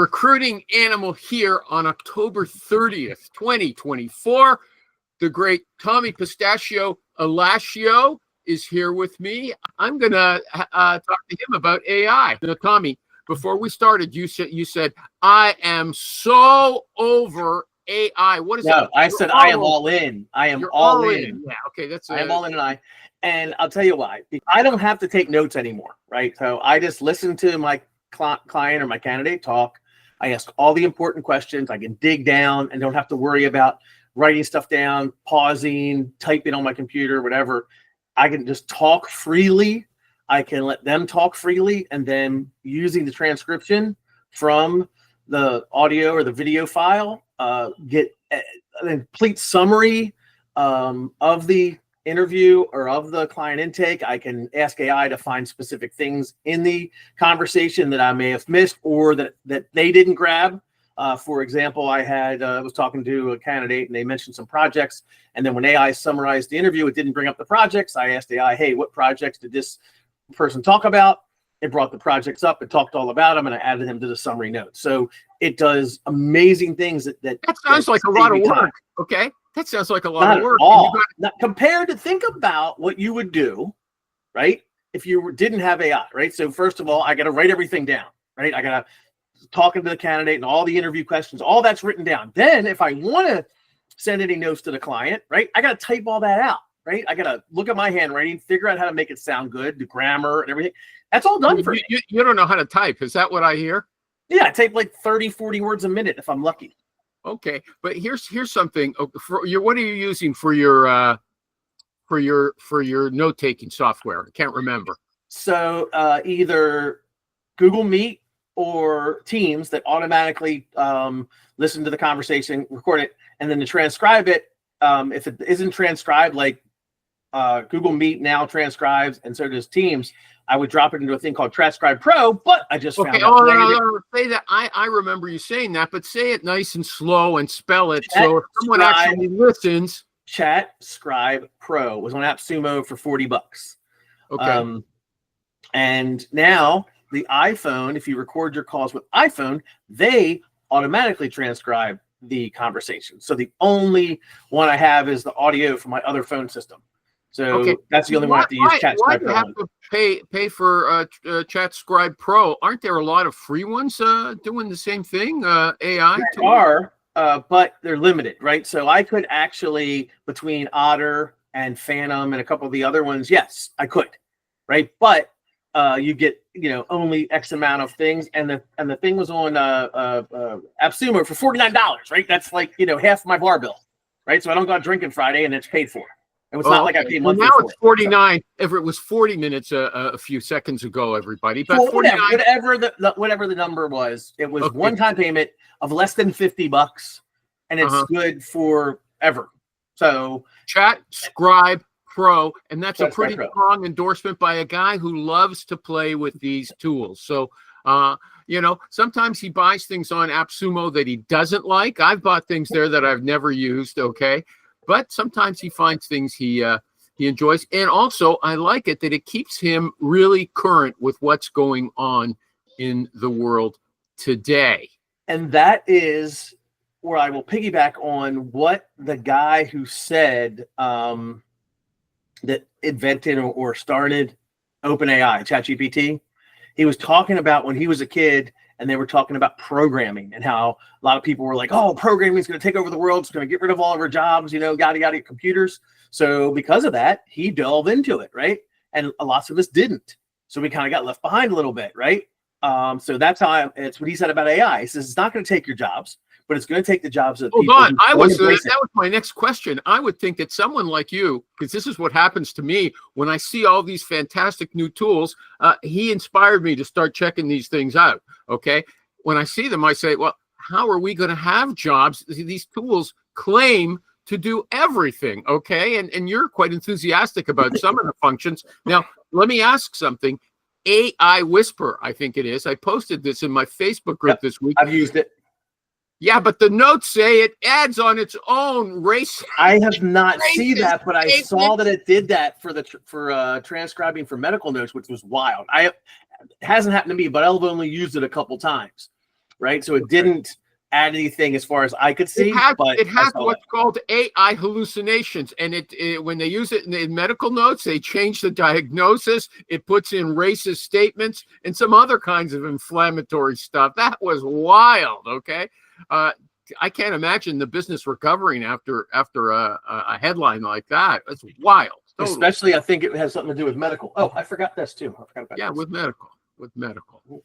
Recruiting Animal here on October 30th, 2024. The great Tommy Pistachio Alascio is here with me. I'm going to talk to him about AI. Now, Tommy, before we started, you said, I am so over AI. What is that? No, I said I am all in. I am all in. Yeah, okay. I am all in, and I'll tell you why. I don't have to take notes anymore, right? So I just listen to my client or my candidate talk. I ask all the important questions. I can dig down and don't have to worry about writing stuff down, pausing, typing on my computer, whatever. I can just talk freely. I can let them talk freely, and then using the transcription from the audio or the video file, get a complete summary of the interview or of the client intake. I can ask AI to find specific things in the conversation that I may have missed or that they didn't grab. For example, I was talking to a candidate and they mentioned some projects. And then when AI summarized the interview, it didn't bring up the projects. I asked AI, hey, what projects did this person talk about? It brought the projects up. It talked all about them, and I added them to the summary notes. So it does amazing things. That sounds like a lot of work. Okay. That sounds like a lot of work. Not compared to, think about what you would do, right? If you didn't have AI, right? So first of all, I got to write everything down, right? I got to talking to the candidate and all the interview questions, all that's written down. Then if I want to send any notes to the client, right? I got to type all that out, right? I got to look at my handwriting, figure out how to make it sound good, the grammar and everything. That's all done for me. You don't know how to type. Is that what I hear? Yeah, I type like 30, 40 words a minute if I'm lucky. Okay, but here's something. What are you using for your note-taking software? I can't remember. So either Google Meet or Teams that automatically listen to the conversation, record it, and then to transcribe it. If it isn't transcribed, like Google Meet now transcribes, and so does Teams, I would drop it into a thing called Transcribe Pro, but I just found out. No, say that. I remember you saying that, but say it nice and slow and spell it so if someone actually listens. Transcribe Pro was on AppSumo for $40. Okay. And now the iPhone, if you record your calls with iPhone, they automatically transcribe the conversation. So the only one I have is the audio from my other phone system. So that's the only one I have to use ChatScribe Pro. Why do you have to pay for ChatScribe Pro? Aren't there a lot of free ones doing the same thing? AI there are, but they're limited, right? So I could actually, between Otter and Phantom and a couple of the other ones, yes, I could, right? But you get only X amount of things, and the thing was on AppSumo for $49, right? That's like half my bar bill, right? So I don't go out drinking Friday, and it's paid for. It was not like I paid monthly. Now it's 49. If it was 40 minutes a few seconds ago, everybody. But whatever the number was, it was one-time payment of less than $50, and it's good forever. So ChatScribe Pro, and that's a pretty strong endorsement by a guy who loves to play with these tools. So sometimes he buys things on AppSumo that he doesn't like. I've bought things there that I've never used. Okay. But sometimes he finds things he enjoys. And also, I like it that it keeps him really current with what's going on in the world today. And that is where I will piggyback on what the guy who said that invented or started OpenAI, ChatGPT, he was talking about when he was a kid, and they were talking about programming and how a lot of people were like, oh, programming is going to take over the world. It's going to get rid of all of our jobs, yada, yada, computers. So because of that, he delved into it, right? And lots of us didn't. So we kind of got left behind a little bit, right? So that's how it's what he said about AI. He says, it's not going to take your jobs, but it's going to take the jobs of people. Hold on. That was my next question. I would think that someone like you, because this is what happens to me when I see all these fantastic new tools, he inspired me to start checking these things out. Okay. When I see them, I say, well, how are we going to have jobs? These tools claim to do everything. Okay. And you're quite enthusiastic about some of the functions. Now, let me ask something. AI Whisper, I think it is. I posted this in my Facebook group this week. I've used it. Yeah, but the notes say it adds on its own race. I have not seen that, but I saw that it did that for transcribing for medical notes, which was wild. It hasn't happened to me, but I've only used it a couple times. right? So it didn't add anything as far as I could see. It has I saw what's that. called AI hallucinations, and when they use it in medical notes, they change the diagnosis. It puts in racist statements and some other kinds of inflammatory stuff. That was wild. Okay, I can't imagine the business recovering after a headline like that. That's wild. Totally. Especially, I think it has something to do with medical. Oh, I forgot this too. I forgot about Yeah, this. with medical.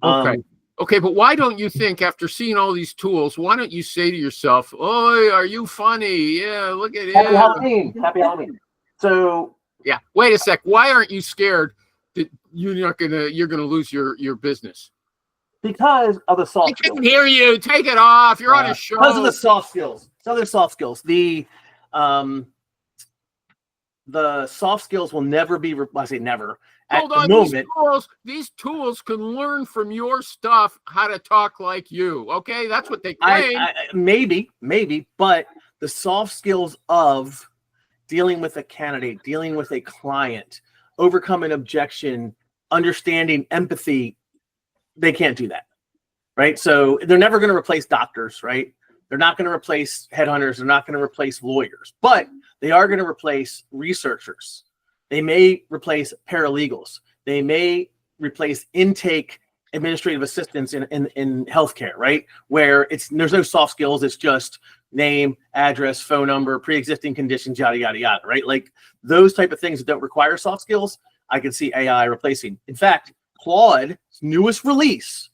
Okay. Okay, but why don't you think, after seeing all these tools, why don't you say to yourself, "Oh, are you funny? Yeah, look at it." Happy Halloween. Happy Halloween. So Yeah. Wait a sec. Why aren't you scared that you're gonna lose your business? because of the I soft skills. can't hear you. Take it off. You're on a show. Because of the soft skills. So there's soft skills. The soft skills will never be. I say never. Hold on. These tools can learn from your stuff how to talk like you. Okay, that's what they claim. Maybe, but the soft skills of dealing with a candidate, dealing with a client, overcoming objection, understanding empathy, they can't do that, right? So they're never going to replace doctors, right? They're not going to replace headhunters. They're not going to replace lawyers, but they are going to replace researchers. They may replace paralegals. They may replace intake administrative assistants in healthcare, right? Where there's no soft skills. It's just name, address, phone number, pre-existing conditions, yada, yada, yada, right? Like those type of things that don't require soft skills, I can see AI replacing. In fact, Claude's newest release,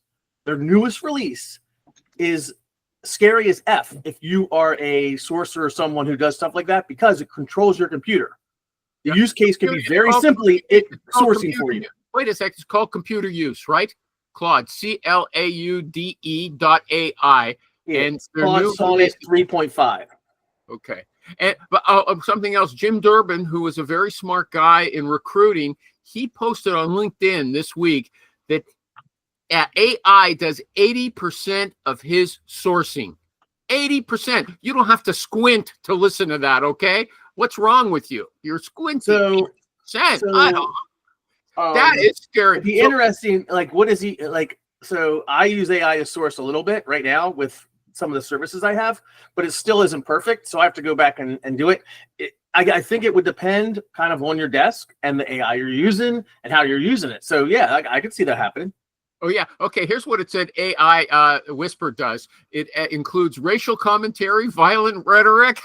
is scary as F if you are a sourcer or someone who does stuff like that, because it controls your computer. The use case can be very simply sourcing for you. Wait a second. It's called computer use, right? Claude, CLAUDE.AI. Yeah, and Claude Sonnet 3.5. Okay. But something else, Jim Durbin, who was a very smart guy in recruiting, he posted on LinkedIn this week that AI does 80% of his sourcing. 80%. You don't have to squint to listen to that, okay? What's wrong with you? You're squinting. That is scary. It'd be interesting. Like, what is he like? So I use AI to source a little bit right now with some of the services I have, but it still isn't perfect. So I have to go back and do it. I think it would depend kind of on your desk and the AI you're using and how you're using it. So yeah, I could see that happening. Oh, yeah. Okay, here's what it said AI Whisper does. It includes racial commentary, violent rhetoric,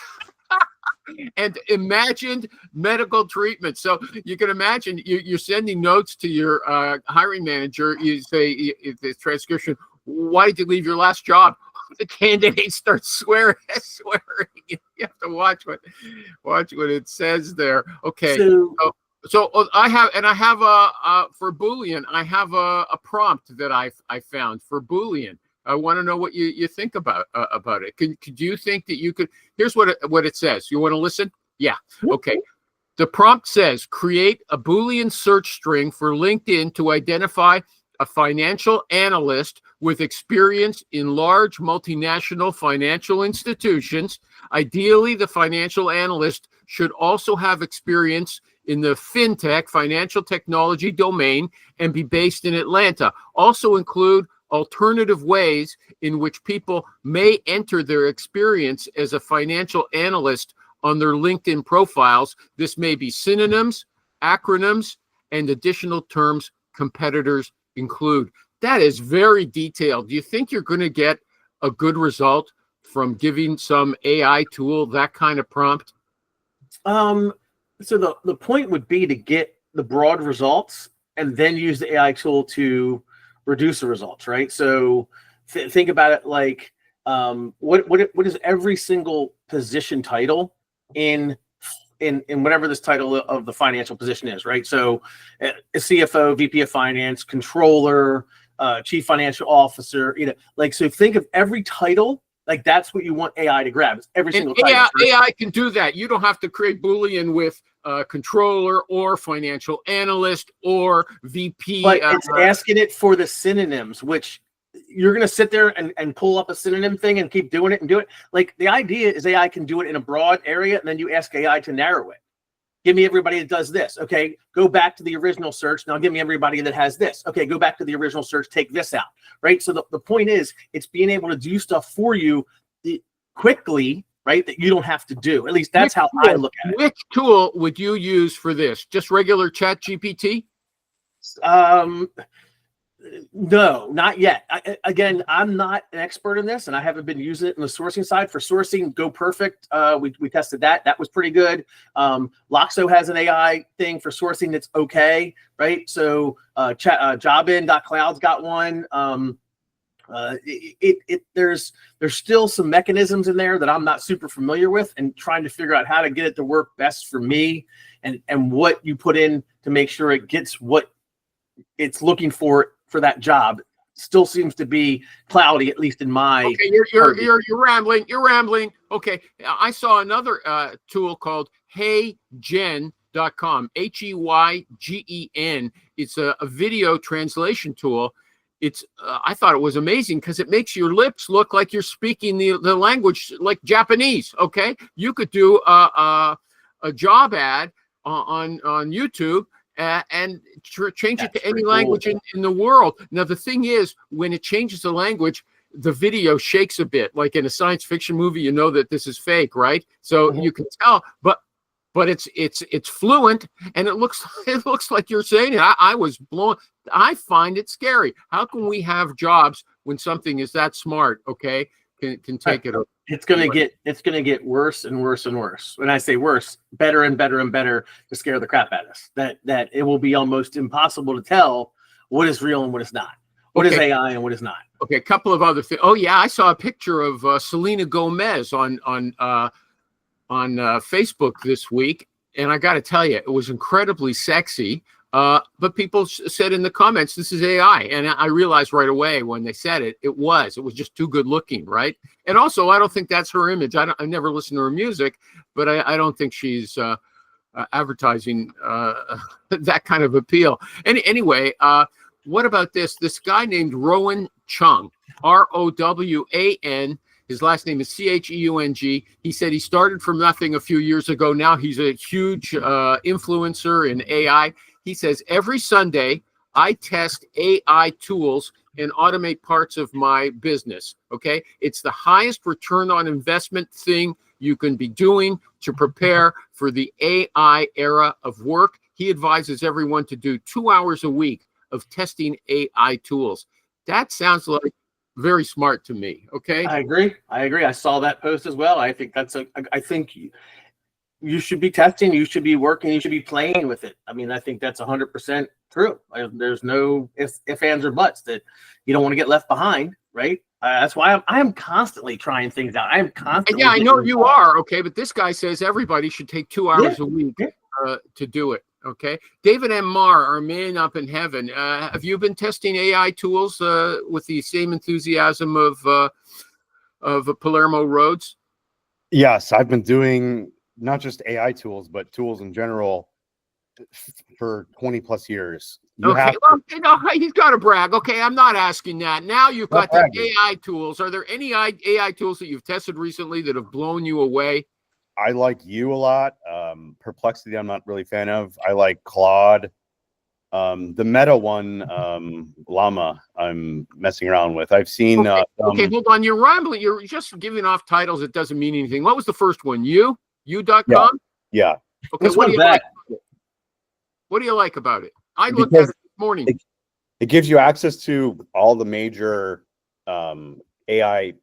and imagined medical treatment. So you can imagine you're sending notes to your hiring manager. You say, the transcription, "Why did you leave your last job?" The candidate starts swearing. You have to watch what it says there. Okay. So I have for Boolean, I have a prompt that I found for Boolean. I want to know what you think about it. Could you think that you could? Here's what it says. You want to listen? Yeah. Okay. The prompt says, create a Boolean search string for LinkedIn to identify a financial analyst with experience in large multinational financial institutions. Ideally, the financial analyst should also have experience in the fintech, financial technology domain, and be based in Atlanta. Also include alternative ways in which people may enter their experience as a financial analyst on their LinkedIn profiles. This may be synonyms, acronyms, and additional terms competitors include. That is very detailed. Do you think you're going to get a good result from giving some AI tool that kind of prompt? So the point would be to get the broad results and then use the AI tool to reduce the results, right? So think about it like what is every single position title in whatever this title of the financial position is, right? So a CFO, VP of Finance, Controller, Chief Financial Officer, like, so think of every title. Like, that's what you want AI to grab. It's every single title. AI can do that. You don't have to create Boolean with controller or financial analyst or VP. But it's asking it for the synonyms, which you're going to sit there and pull up a synonym thing and keep doing it and do it. Like, the idea is AI can do it in a broad area, and then you ask AI to narrow it. give me everybody that does this. Okay, go back to the original search. Now give me everybody that has this. Okay, go back to the original search, take this out, right? So the point is, it's being able to do stuff for you quickly, right? That you don't have to do. At least that's how I look at it. Which tool would you use for this? Just regular Chat GPT? No, not yet. Again, I'm not an expert in this, and I haven't been using it in the sourcing side. For sourcing, GoPerfect, we tested that. That was pretty good. Loxo has an AI thing for sourcing that's okay, right? So Jobin.cloud's got one. There's still some mechanisms in there that I'm not super familiar with, and trying to figure out how to get it to work best for me, and what you put in to make sure it gets what it's looking for that job still seems to be cloudy, at least in my. Okay, you're rambling. You're rambling. Okay, I saw another tool called HeyGen.com. HeyGen. It's a video translation tool. It's I thought it was amazing because it makes your lips look like you're speaking the language like Japanese. Okay, you could do a job ad on YouTube. And change it to any language in the world. Now, the thing is, when it changes the language, the video shakes a bit. Like in a science fiction movie, you know that this is fake, right? So you can tell, but it's fluent, and it looks like you're saying it. I was blown. I find it scary. How can we have jobs when something is that smart? Okay, can take it. It's gonna get worse and worse and worse. When I say worse, better and better and better to scare the crap out of us. That it will be almost impossible to tell what is real and what is not. What is AI and what is not. Okay, a couple of other things. Oh yeah, I saw a picture of Selena Gomez on Facebook this week, and I got to tell you, it was incredibly sexy. But people said in the comments, this is AI. And I realized right away when they said it, it was just too good looking, right? And also, I don't think that's her image. I never listened to her music, but I don't think she's advertising that kind of appeal. Anyway, what about this? This guy named Rowan Chung, Rowan. His last name is Cheung. He said he started from nothing a few years ago. Now he's a huge influencer in AI. He says, every Sunday, I test AI tools and automate parts of my business. Okay. It's the highest return on investment thing you can be doing to prepare for the AI era of work. He advises everyone to do 2 hours a week of testing AI tools. That sounds like very smart to me. Okay. I agree. I saw that post as well. I think I think you should be testing, you should be working, you should be playing with it. I mean, I think that's 100% true. There's no ifs, ands, or buts that you don't want to get left behind, right? That's why I am constantly trying things out. I am constantly. Yeah, I know you are. Okay, but this guy says everybody should take 2 hours a week to do it. Okay, David M. Marr, our man up in heaven. Have you been testing AI tools with the same enthusiasm of Palermo Rhodes? Yes, I've been doing not just AI tools, but tools in general for 20 plus years. He's got to brag. Okay, I'm not asking that. Now you've got the AI tools. Are there any AI tools that you've tested recently that have blown you away? I like you a lot. Perplexity, I'm not really a fan of. I like Claude. The Meta one, Llama, I'm messing around with. I've seen. Okay, hold on. You're rambling. You're just giving off titles. It doesn't mean anything. What was the first one? You.com? Yeah. Okay, what do you like? What do you like about it? I looked at it this morning. It gives you access to all the major AI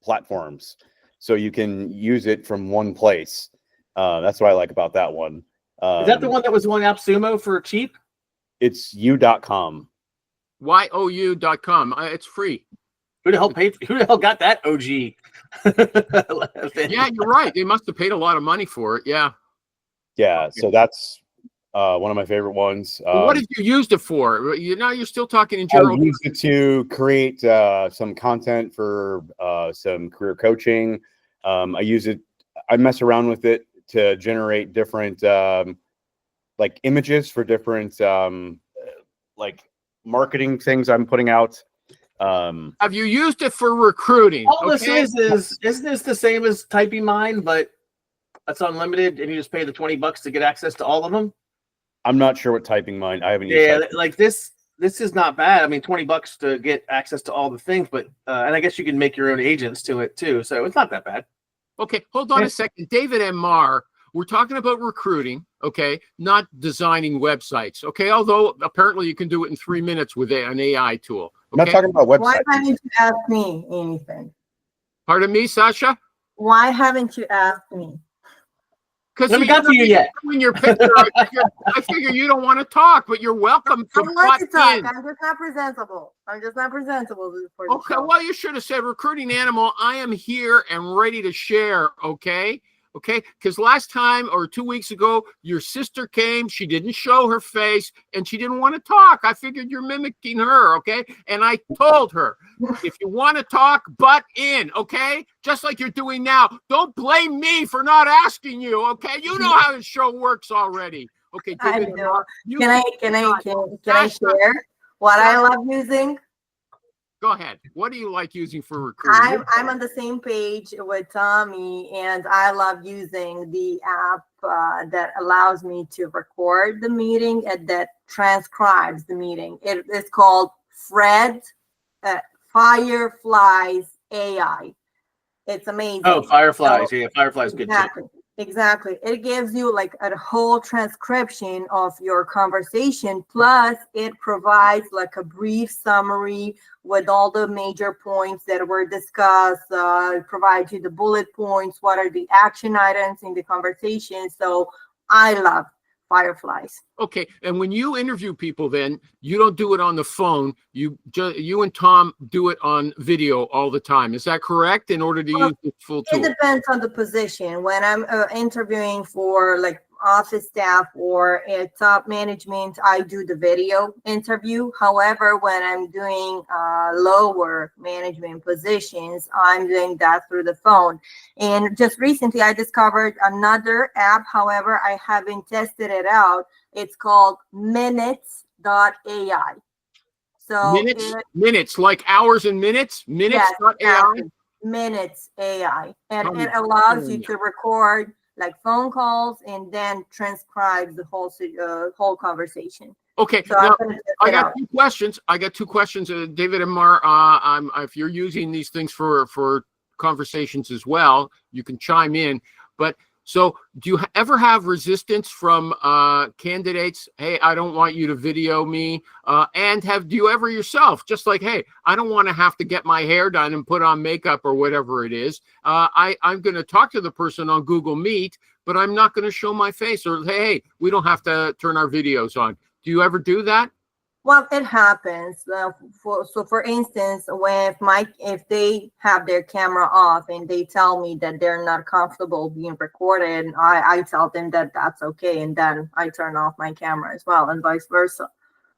platforms, so you can use it from one place. That's what I like about that one. Is that the one that was on AppSumo for cheap? It's you.com. YOU.com. It's free. Who the hell got that OG? Yeah, you're right. They must have paid a lot of money for it. Yeah. Yeah. So that's one of my favorite ones. What did you use it for? You're still talking in general. I used it to create some content for some career coaching. I mess around with it to generate different like images for different like marketing things I'm putting out. Have you used it for recruiting? All this isn't this the same as Typing Mind, but That's unlimited, and you just pay the $20 to get access to all of them. I'm not sure what typing mine. I haven't used Yeah, typing. like this is not bad. I mean, $20 to get access to all the things, but and I guess you can make your own agents to it too, so it's not that bad. Okay, hold on Yeah. a second. David M. Marr, we're talking about recruiting, okay, not designing websites, okay? Although apparently you can do it in 3 minutes with an AI tool. I'm not Okay? talking about Why websites. haven't you asked me anything? Pardon me, Sasha? Why haven't you asked me? Because Let me got to you yet. in your picture, I figure you don't want to talk, but you're welcome to I want to butt talk. in. I'm just not presentable. I'm just not presentable for the Okay, show. well, you should have said, recruiting animal, I am here and ready to share, okay? Okay, because last time or 2 weeks ago, your sister came, she didn't show her face, and she didn't want to talk. I figured you're mimicking her, okay? And I told her, if you want to talk, butt in, okay? Just like you're doing now. Don't blame me for not asking you, okay? You know how the show works already. Okay, I David, know. you Can I share what I love using? go ahead. What do you like using for recruiting? I'm on the same page with Tommy, and I love using the app that allows me to record the meeting and that transcribes the meeting. It is called Fred Fireflies AI. It's amazing. Oh, Fireflies. Yeah, Fireflies good Exactly. too. Exactly. It gives you like a whole transcription of your conversation. Plus, it provides like a brief summary with all the major points that were discussed. It provides you the bullet points. What are the action items in the conversation? So I love Fireflies. Okay, and when you interview people, then you don't do it on the phone. You and Tom do it on video all the time. Is that correct? In order to use the full It tool. depends on the position. When I'm interviewing for like office staff or top management, I do the video interview. However, when I'm doing lower management positions, I'm doing that through the phone. And just recently, I discovered another app. However, I haven't tested it out. It's called Minutes.ai. So Minutes, like hours and minutes. Minutes. Yes, not AI. exactly. Minutes AI, and Tell me- it allows you yeah. to record like phone calls and then transcribe the whole conversation. Okay, So now I'm gonna test I it got out. 2 questions. David and Mar. If you're using these things for conversations as well, you can chime in. But so, do you ever have resistance from candidates? Hey, I don't want you to video me. And do you ever yourself, just like, hey, I don't want to have to get my hair done and put on makeup or whatever it is. I'm going to talk to the person on Google Meet, but I'm not going to show my face. Or hey, we don't have to turn our videos on. Do you ever do that? Well, it happens. For instance, if they have their camera off and they tell me that they're not comfortable being recorded, I tell them that that's okay, and then I turn off my camera as well, and vice versa.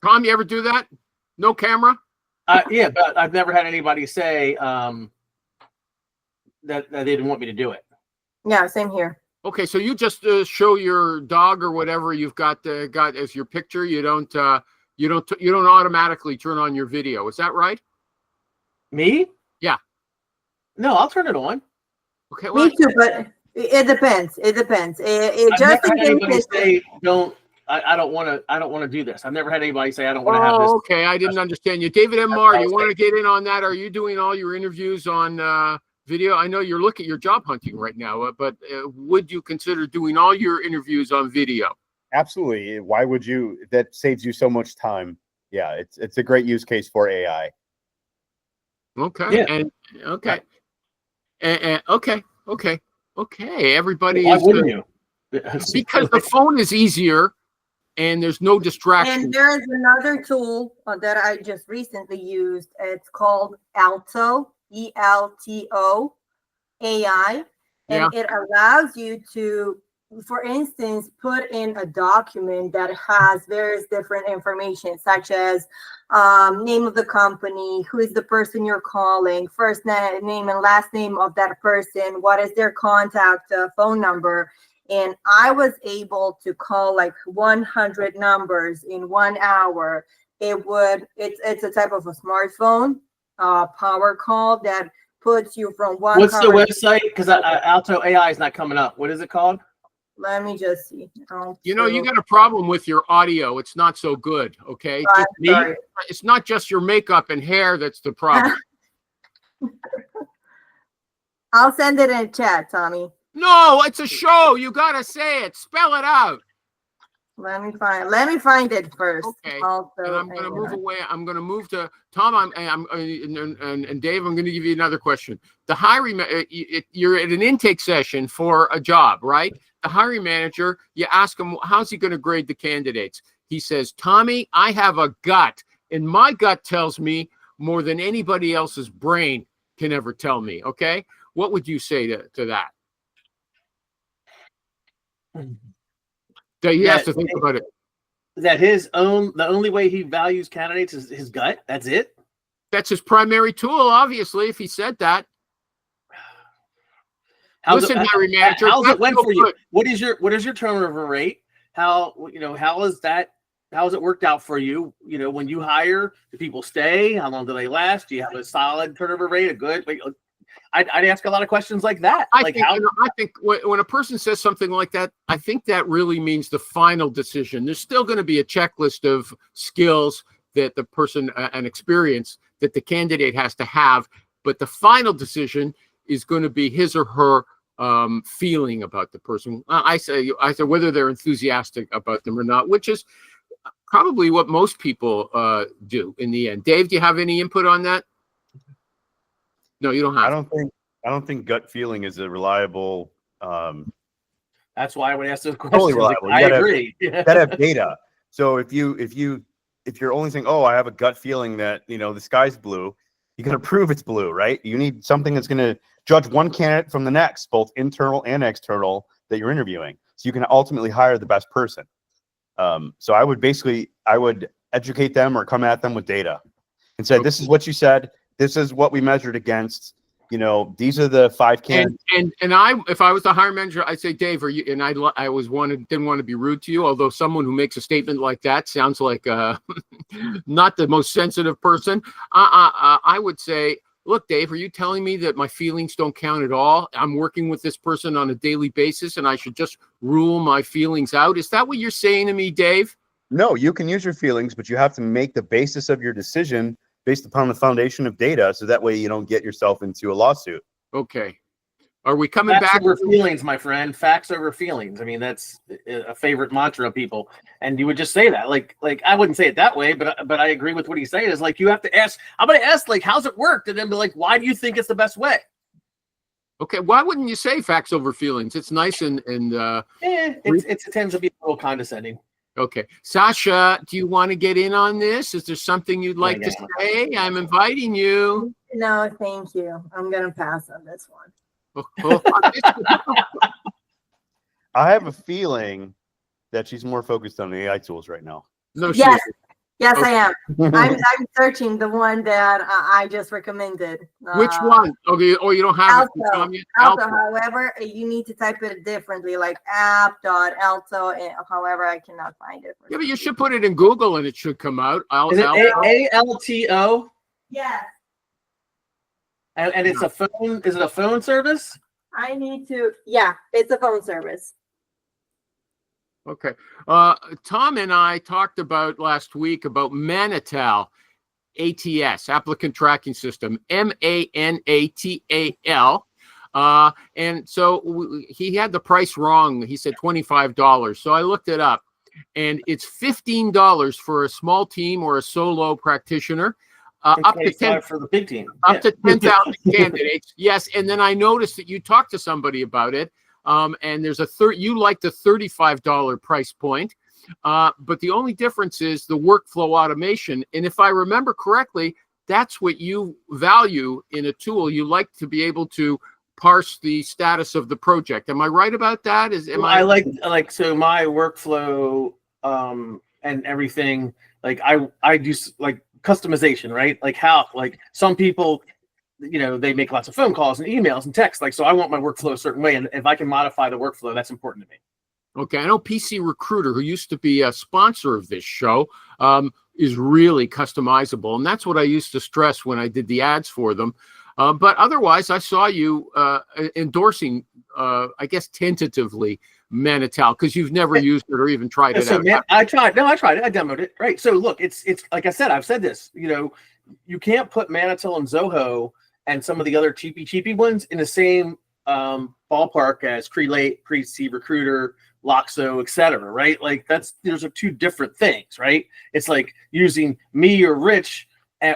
Tom, you ever do that? No camera? Yeah, but I've never had anybody say that they didn't want me to do it. Yeah, same here. Okay, so you just show your dog or whatever you've got as your picture. You don't automatically turn on your video. Is that right? Me? Yeah. No, I'll turn it on. Okay. Well, Me too, but it depends. It depends. It I've just never in had anybody case say don't. I don't want to do this. I've never had anybody say I don't want to have this. okay. I didn't understand you. David M. Marr, That's you what I want to get in on that? Are you doing all your interviews on video? I know you're looking, you're job hunting right now, but would you consider doing all your interviews on video? Absolutely. Why would you? That saves you so much time. Yeah, it's a great use case for AI. Okay. Yeah. And okay. And okay. Everybody Why is wouldn't you? because the phone is easier and there's no distraction. And there is another tool that I just recently used. It's called Alto, ELTO AI, and it allows you to, for instance, put in a document that has various different information, such as name of the company, who is the person you're calling, first name and last name of that person, what is their contact phone number. And I was able to call like 100 numbers in 1 hour. It's a type of a smartphone power call that puts you from one. What's the coverage- website? Because Alto AI is not coming up. What is it called? Let me just see. You know, you got a problem with your audio. It's not so good. Okay. I'm Just- sorry. It's not just your makeup and hair that's the problem. I'll send it in chat, Tommy. No, it's a show. You got to say it. Spell it out. Let me find it first. Okay. Also, And I'm going to move away. I'm going to move to Tom. And Dave. I'm going to give you another question. The hiring, you're at an intake session for a job, right? The hiring manager, you ask him, how's he going to grade the candidates? He says, Tommy, I have a gut, and my gut tells me more than anybody else's brain can ever tell me. Okay, what would you say to that? That he has to think about it. That the only way he values candidates is his gut. That's it. That's his primary tool, obviously. If he said that. Listen, hiring manager, how's it went so for you? good. What is your turnover rate? How is that? How has it worked out for you? You know, when you hire, do people stay? How long do they last? Do you have a solid turnover rate? A good? I'd ask a lot of questions like that. I think when a person says something like that, I think that really means the final decision. There's still going to be a checklist of skills that the person and experience that the candidate has to have, but the final decision is going to be his or her feeling about the person. I say whether they're enthusiastic about them or not, which is probably what most people do in the end. Dave, do you have any input on that? No, you don't have. I don't think gut feeling is a reliable. That's why I would ask those Totally questions. reliable. I You gotta agree. have data. So if you're only saying, oh, I have a gut feeling that the sky's blue, you got to prove it's blue, right? You need something that's going to judge one candidate from the next, both internal and external, that you're interviewing, so you can ultimately hire the best person. So I would educate them or come at them with data and say, this is what you said. This is what we measured against. These are the 5 candidates. And if I was the hiring manager, I'd say, Dave, are you? And I didn't want to be rude to you, although someone who makes a statement like that sounds like not the most sensitive person. I would say, look, Dave, are you telling me that my feelings don't count at all? I'm working with this person on a daily basis, and I should just rule my feelings out. Is that what you're saying to me, Dave? No, you can use your feelings, but you have to make the basis of your decision based upon the foundation of data, so that way you don't get yourself into a lawsuit. Okay. Are we coming Facts back? over feelings, my friend. Facts over feelings. I mean, that's a favorite mantra of people. And you would just say that. Like I wouldn't say it that way, but I agree with what he's saying. Is like, you have to ask, I'm going to ask, like, how's it worked? And then be like, why do you think it's the best way? Okay. Why wouldn't you say facts over feelings? It's nice and It tends to be a little condescending. okay. Sasha, do you want to get in on this? Is there something you'd like to say? I'm inviting you. No, thank you. I'm gonna pass on this one. I have a feeling that she's more focused on the AI tools right now. No, Yes, she- yes, Okay. I am. I'm searching the one that I just recommended. Which one? Okay. Oh, you don't have it. Alto. Tom, yet? Alto, Alto. however, you need to type it differently, like app.alto. However, I cannot find it. Yeah, but you should put it in Google and it should come out. Is it Alto. ALTO? Yes, And it's a phone. Is it a phone service? I need to. Yeah, it's a phone service. Okay. Tom and I talked about last week about Manatal ATS, Applicant Tracking System, MANATAL. And so he had the price wrong. He said $25. So I looked it up, and it's $15 for a small team or a solo practitioner. Up to 10 for the big team. up to 10,000 candidates. Yes. And then I noticed that you talked to somebody about it. And there's you like the $35 price point. But the only difference is the workflow automation. And if I remember correctly, that's what you value in a tool. You like to be able to parse the status of the project. Am I right about that? I like so my workflow and everything, like I do like customization, right? Like how, like some people, they make lots of phone calls and emails and texts. Like, so I want my workflow a certain way. And if I can modify the workflow, that's important to me. Okay. I know PC Recruiter, who used to be a sponsor of this show, is really customizable. And that's what I used to stress when I did the ads for them. But otherwise, I saw you endorsing, I guess, tentatively Mannitol, because you've never used it or even tried it out. I tried. No, I tried it. I demoed it. Right. So look, it's like I said, I've said this. You can't put Mannitol and Zoho and some of the other cheapy ones in the same ballpark as Prelate, Recruiter, Loxo, etc. Right? Like those are two different things, right? It's like using me or Rich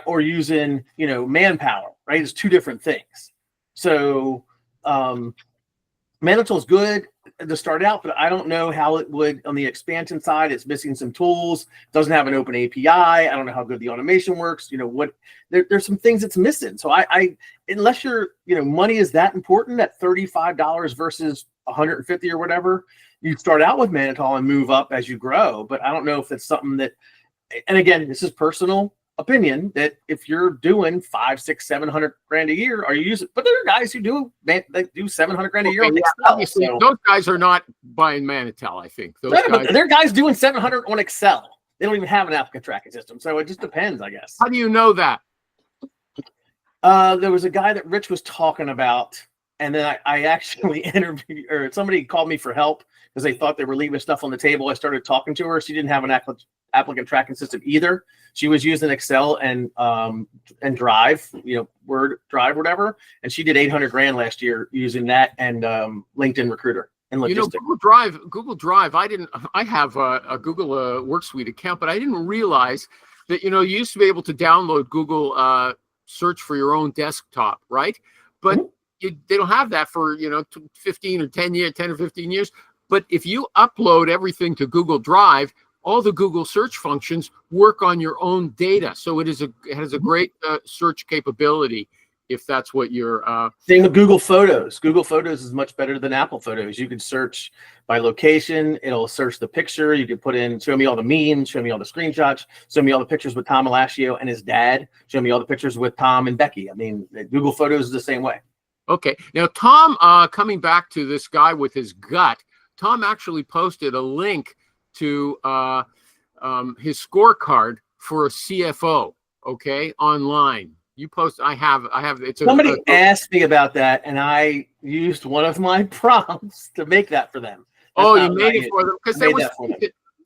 or using Manpower, right? It's two different things. So Mannitol is good to start out, but I don't know how it would on the expansion side. It's missing some tools, doesn't have an open API. I don't know how good the automation works. There's some things it's missing. So I unless your money is that important at $35 versus $150 or whatever, you start out with Mannitol and move up as you grow. But I don't know if it's something that, and again, this is personal opinion, that if you're doing 500, 600, 700 grand a year, are you using? But there are guys who do 700 grand a year. On Excel, obviously, those guys are not buying Mannitol. I think those guys. There are guys doing 700 on Excel. They don't even have an applicant tracking system, so it just depends, I guess. How do you know that? There was a guy that Rich was talking about, and then I actually interviewed, or somebody called me for help because they thought they were leaving stuff on the table. I started talking to her. She didn't have an applicant tracking system either. She was using Excel and Drive, Word Drive, whatever. And she did 800 grand last year using that and LinkedIn Recruiter and logistics. Google Drive. I have a Google Worksuite account, but I didn't realize that, you used to be able to download Google search for your own desktop, right? But they don't have that for, 15 or 10 years. But if you upload everything to Google Drive, all the Google search functions work on your own data. So it has a great search capability, if that's what you're. Same with Google Photos. Google Photos is much better than Apple Photos. You can search by location. It'll search the picture. You can put in, show me all the memes, show me all the screenshots, show me all the pictures with Tom Alashio and his dad, show me all the pictures with Tom and Becky. I mean, Google Photos is the same way. Okay. Now, Tom, coming back to this guy with his gut, Tom actually posted a link to his scorecard for a CFO, okay, online. You post, I have. Somebody asked me about that, and I used one of my prompts to make that for them. You made it for them because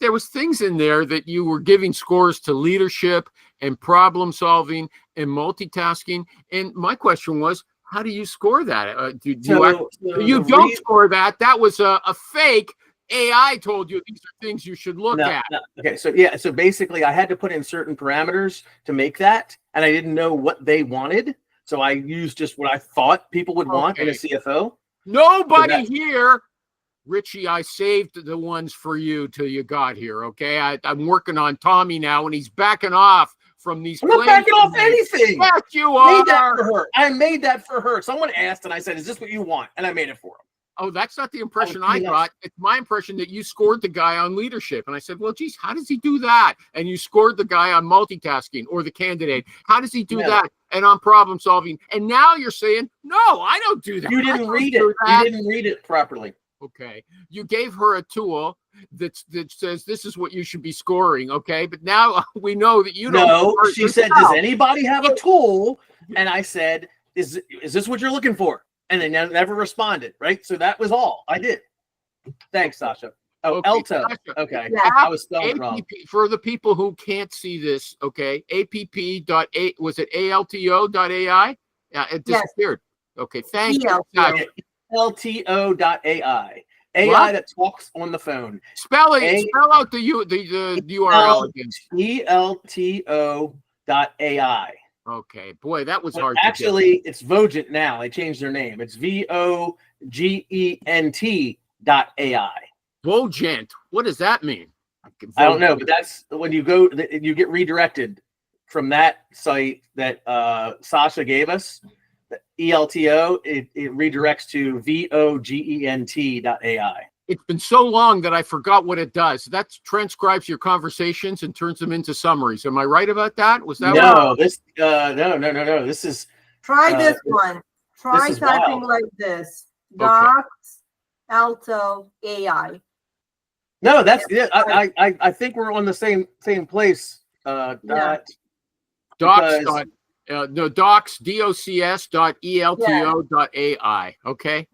there was things in there that you were giving scores to leadership and problem solving and multitasking. And my question was, how do you score that? You don't score that. That was a fake. AI told you these are things you should look at. No. Okay, so basically I had to put in certain parameters to make that, and I didn't know what they wanted, so I used just what I thought people would want in a CFO. Nobody here, Richie, I saved the ones for you till you got here, okay? I'm working on Tommy now, and he's backing off from these. I'm not backing off anything. Yes, you are. I made that for her. Someone asked, and I said, is this what you want? And I made it for him. Oh, that's not the impression I got. It's my impression that you scored the guy on leadership. And I said, well, geez, how does he do that? And you scored the guy on multitasking, or the candidate. How does he do that? And on problem solving. And now you're saying, no, I don't do that. You didn't read it. You didn't read it properly. Okay. You gave her a tool that says this is what you should be scoring. Okay. But now we know that you don't. No, she said, does anybody have a tool? And I said, is this what you're looking for? And they never responded, right? So that was all I did. Thanks, Sasha. Oh, okay. Alto. Sasha. Okay. Yeah. I was spelling wrong. For the people who can't see this, okay, app.a, was it alto.ai? Yeah, it disappeared. Yes. Okay, thank you. LTO.ai. AI that talks on the phone. Spell out the URL again. ELTO.ai. Okay, boy, that was hard. Actually, it's Vogent now. They changed their name. It's VOGENT.ai. Vogent. What does that mean? I don't know, but that's when you go. You get redirected from that site that Sasha gave us. The ELTO. It redirects to VOGENT.ai. It's been so long that I forgot what it does. That transcribes your conversations and turns them into summaries. Am I right about that? Was that no? No. This is try this one. Try typing like this. Docs Alto AI. No, that's it. I think we're on the same place. Docs.ai. No, docs, docs.elto.ai. Okay.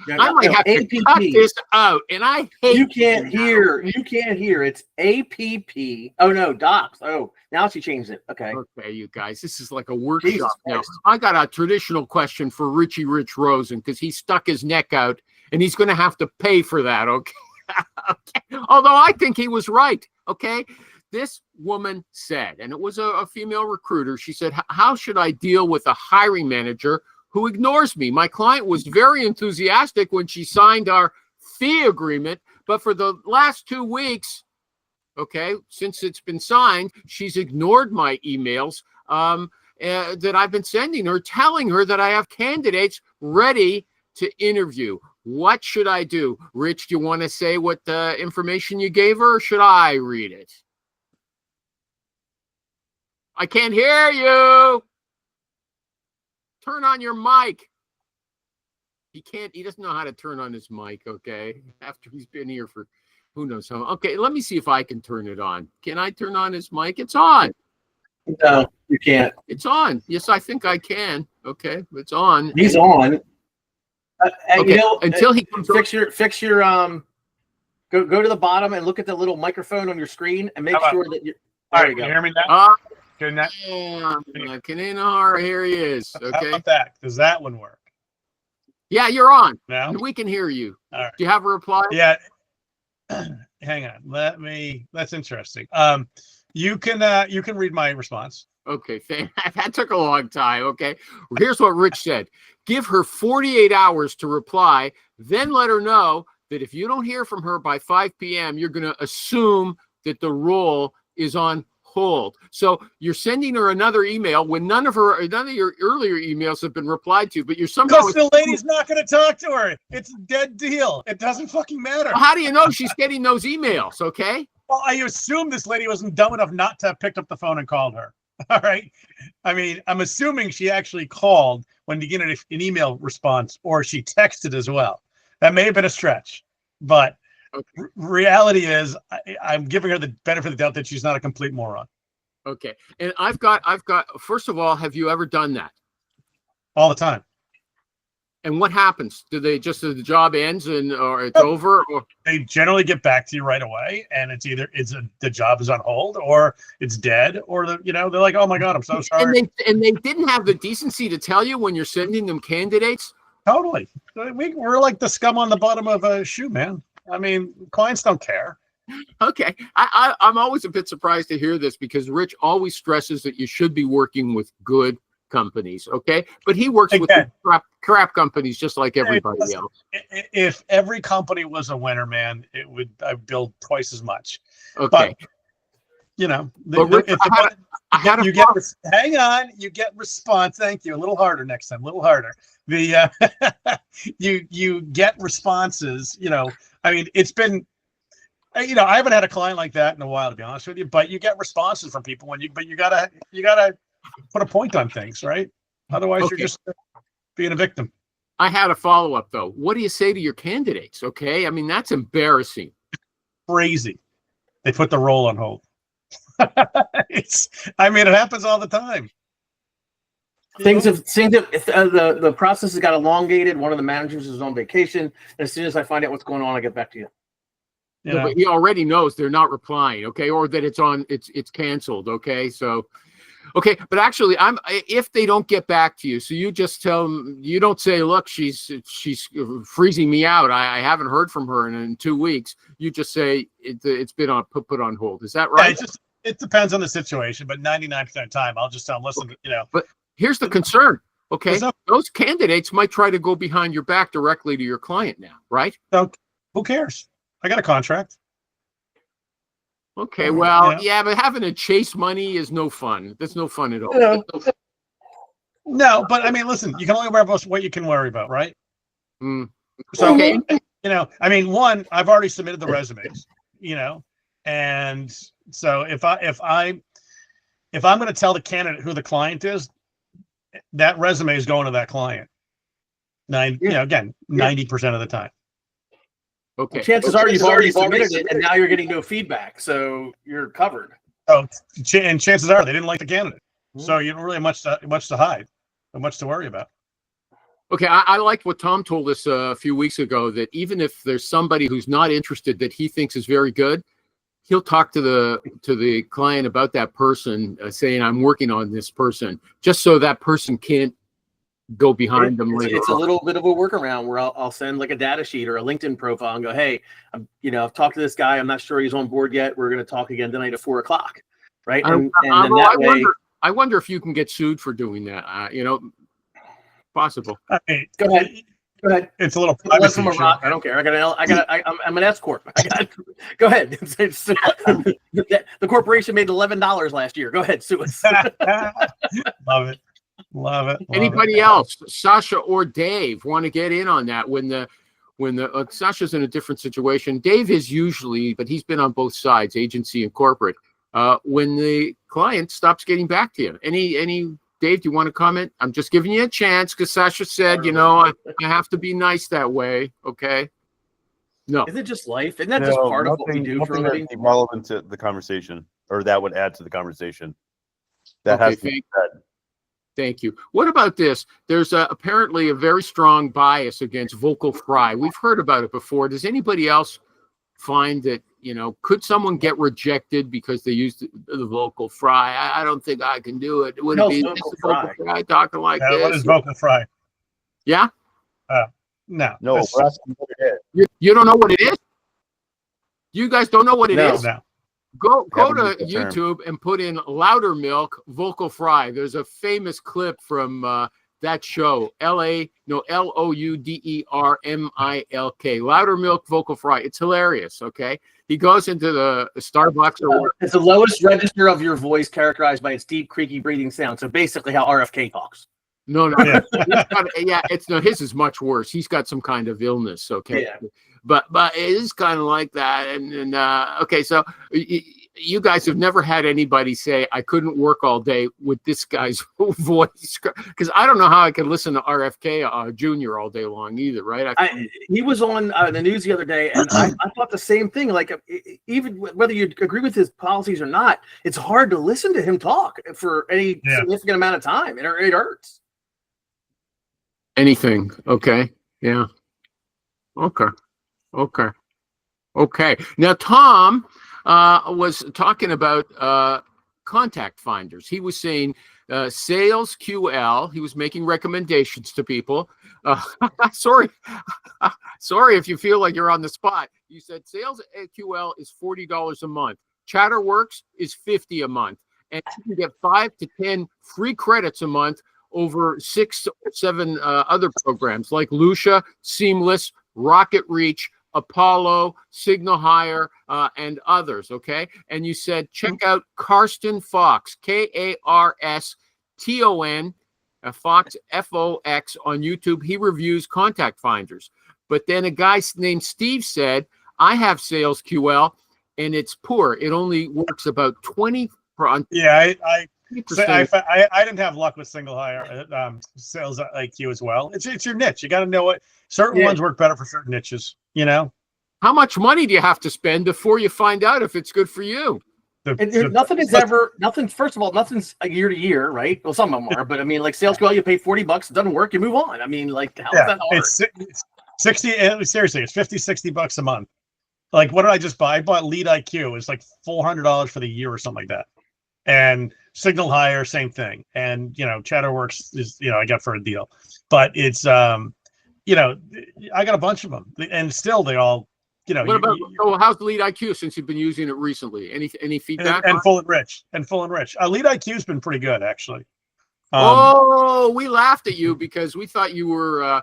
I might have to cut this out, and I hate You can't hear. You can't hear. It's APP. Oh no, docs. Oh, now she changed it. Okay. Okay, you guys, this is like a workshop Jesus now. Christ. I got a traditional question for Richie Rich Rosen because he stuck his neck out, and he's going to have to pay for that. Okay. Okay. Although I think he was right. Okay. This woman said, and it was a female recruiter, she said, how should I deal with a hiring manager who ignores me? My client was very enthusiastic when she signed our fee agreement, but for the last 2 weeks, okay, since it's been signed, she's ignored my emails that I've been sending her, telling her that I have candidates ready to interview. What should I do? Rich, do you want to say what the information you gave her, or should I read it? I can't hear you. Turn on your mic. He doesn't know how to turn on his mic, okay? After he's been here for who knows how. Okay, let me see if I can turn it on. Can I turn on his mic? It's on. No, you can't. It's on. Yes, I think I can. Okay, it's on. He's on. And Okay, you know, until he comes fix your go to the bottom and look at the little microphone on your screen and make How about- sure that you. All There right, we can you go. hear me now? Good night. Kaninahar, here he is. How Okay. about that? Does that one work? Yeah, you're on. No? We can hear you. All right. Do you have a reply? Yeah. Hang on. That's interesting. You can read my response. Okay, that took a long time. Okay, here's what Rich said: give her 48 hours to reply, then let her know that if you don't hear from her by 5 p.m., you're going to assume that the role is on hold. So you're sending her another email when none of your earlier emails have been replied to, but you're somehow. Because the lady's not going to talk to her. It's a dead deal. It doesn't fucking matter. Well, how do you know she's getting those emails? Okay. Well, I assume this lady wasn't dumb enough not to have picked up the phone and called her. All right. I mean, I'm assuming she actually called when you get an email response, or she texted as well. That may have been a stretch, but Okay. reality is I'm giving her the benefit of the doubt that she's not a complete moron. Okay. And I've got. First of all, have you ever done that? All the time. And what happens? Do they just the job ends or it's Yep. over? Or They generally get back to you right away, and it's either the job is on hold, or it's dead, or they're like, oh my god, I'm so sorry. and they didn't have the decency to tell you when you're sending them candidates. Totally. We're like the scum on the bottom of a shoe, man. I mean, clients don't care. Okay. I'm always a bit surprised to hear this because Rich always stresses that you should be working with good companies. Okay. But he works with Again. crap companies just like everybody listen, else. If every company was a winner, man, I'd build twice as much. Okay. But Rich, I had a hang on, you get response. Thank you. A little harder next time. A little harder. The you get responses. I mean, it's been. I haven't had a client like that in a while, to be honest with you. But you get responses from people but you gotta put a point on things, right? Otherwise, Okay. you're just being a victim. I had a follow-up though. What do you say to your candidates? Okay. I mean, that's embarrassing. Crazy. They put the role on hold. It happens all the time. The process has got elongated. One of the managers is on vacation. As soon as I find out what's going on, I get back to you. No, but he already knows they're not replying, okay, or that it's canceled, okay. So, okay, but actually, if they don't get back to you, so you just tell them, you don't say, look, she's freezing me out. I haven't heard from her in 2 weeks. You just say it's been put on hold. Is that right? Yeah, it depends on the situation, but 99% of the time, I'll just tell them, listen, But here's the concern, okay? What's up? Those candidates might try to go behind your back directly to your client now, right? So who cares? I got a contract. Okay, well, Yeah. but having to chase money is no fun. That's no fun at all. No, but I mean, listen, you can only worry about what you can worry about, right? Mm. So, Okay. one, I've already submitted the resumes, and so if I'm going to tell the candidate who the client is, that resume is going to that client. 90% of the time. Okay. Chances are you've already submitted it, and now you're getting no feedback, so you're covered. Oh, and chances are they didn't like the candidate. So you don't really much to hide, or much to worry about. Okay, I liked what Tom told us a few weeks ago, that even if there's somebody who's not interested that he thinks is very good, he'll talk to the client about that person, saying, "I'm working on this person," just so that person can't go behind them later. It's a little bit of a workaround where I'll send like a data sheet or a LinkedIn profile and go, "Hey, I've talked to this guy. I'm not sure he's on board yet. We're going to talk again tonight at 4:00." Right? And then that way, I wonder if you can get sued for doing that. Possible. Go ahead. It's a little Less privacy from a issue. rock. I don't care. I'm an S corp. Go ahead. The corporation made $11 last year. Go ahead, sue us. Love it. Love it. Anybody else, Sasha or Dave, want to get in on that? When the Sasha's in a different situation, Dave is usually, but he's been on both sides, agency and corporate. When the client stops getting back to you, any Dave, do you want to comment? I'm just giving you a chance because Sasha said, I have to be nice that way. Okay. No. Isn't it just life? Isn't that just part of what we do for a living? Relevant to the conversation, or that would add to the conversation. That Okay, has to be said. Thank you. What about this? There's apparently a very strong bias against vocal fry. We've heard about it before. Does anybody else find that, could someone get rejected because they used the vocal fry? I don't think I can do it. Would it be vocal vocal fry talking like this? What is vocal fry? Yeah? No. No, That's- we're asking what it is. You don't know what it is? You guys don't know what it is? No. Go Haven't to used the term. YouTube and put in Louder Milk vocal fry. There's a famous clip from that show, Loudermilk, Louder Milk vocal fry. It's hilarious, okay? He goes into the Starbucks or It's the lowest register of your voice, characterized by its deep, creaky breathing sound. So basically how RFK talks. no. Yeah. His is much worse. He's got some kind of illness, okay? Yeah. But it is kind of like that. And okay, so you guys have never had anybody say, I couldn't work all day with this guy's voice, because I don't know how I could listen to RFK Jr. all day long either, right? He was on the news the other day, and I thought the same thing. Like, even whether you agree with his policies or not, it's hard to listen to him talk for any significant amount of time. It hurts. Anything. Okay. Yeah. Okay. Now, Tom was talking about contact finders. He was saying Sales QL. He was making recommendations to people. Sorry if you feel like you're on the spot. You said Sales QL is $40 a month. Chatterworks is $50 a month. And you can get 5 to 10 free credits a month over 6 or 7 other programs like Lucia, Seamless, Rocket Reach, Apollo, Signal Hire, and others, okay? And you said, check out Karsten Fox, Karston, Fox, Fox on YouTube. He reviews contact finders. But then a guy named Steve said, I have Sales QL, and it's poor. It only works about 20%. Yeah, I didn't have luck with Single Hire Sales IQ as well. It's your niche. You got to know what certain ones work better for certain niches. How much money do you have to spend before you find out if it's good for you? Nothing's first of all, nothing's a year to year, right? Well, some of them are, but I mean, like Sales QL, you pay $40, it doesn't work, you move on. I mean, like, how is that hard? It's 60, seriously, it's $50-$60 a month. Like, what did I just buy? I bought Lead IQ. It's like $400 for the year or something like that. And Signal Hire, same thing. And, Chatterworks is, I got for a deal. But it's, I got a bunch of them. And still they all, What about, how's the Lead IQ since you've been using it recently? Any feedback? And Full and Rich. Lead IQ's been pretty good, actually. We laughed at you because we thought you were